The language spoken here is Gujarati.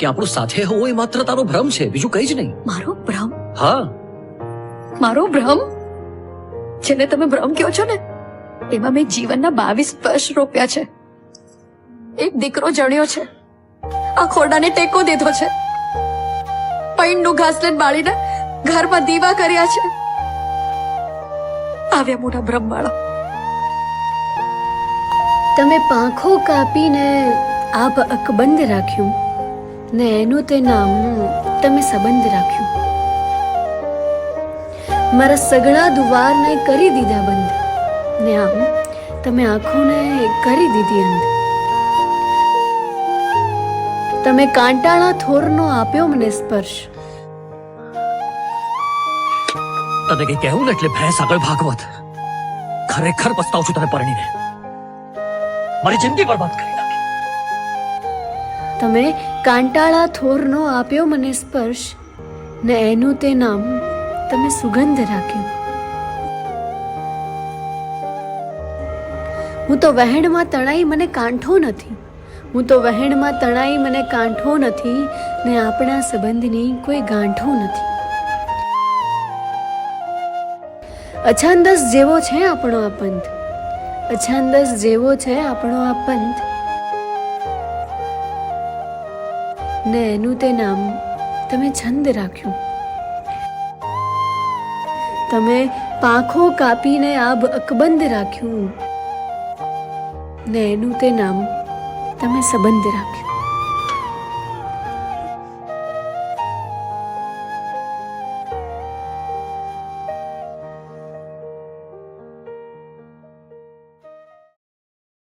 કે આપણું સાથે હોવું એ માત્ર તારો ભ્રમ છે, બીજું કંઈ જ નહીં. મારો ભ્રમ? હા, મારો ભ્રમ? જેને તમે ભ્રમ કહો છો ને, એમાં મેં જીવનના 22 વર્ષ રોપ્યા છે. એક દીકરો જણ્યો છે, આ ખોરડાને ટેકો દીધો છે, પૈણનું ઘાસ લઈને બાળીને ઘરમાં દીવા કર્યા છે. આવ્યા મોટા ભ્રમવાળા. તમે પાંખો કાપીને આપ અકબંધ રાખ્યું ને એનું તે નામ તમે સંબંધ રાખ્યું. મારા સગળા દુવારને કરી દીધા બંધ ને આમ તમે આંખોને કરી દીધી અંધ. તમે કાંટાળા થોરનો આપ્યો મને સ્પર્શ. તને કઈ કહેવું ને એટલે ભેંસ આગળ ભાગવત. ખરેખર પસ્તાવ છું તને પરણીને. મારી જિંદગી બરબાદ કરી નાખી. તમે કાંટાળા થોરનો આપ્યો મને સ્પર્શ ને એનું તે નામ તમે સુગંધ રાખ્યું. હું તો વહેણમાં તણાઈ મને કાંઠો નથી, હું તો વહેણમાં તણાઈ મને કાંઠો નથી ને આપણા સંબંધની કોઈ ગાંઠો નથી. અછાંદસ જેવો છે આપણો આ પંથ, અછાંદસ જેવો છે આપણો આ પંથ ને એનું તે નામ તમે છંદ રાખ્યું. તમે પાંખો કાપીને આબ અકબંધ રાખ્યું ને એનું તે નામ તમે સંબંધ રાખ્યું.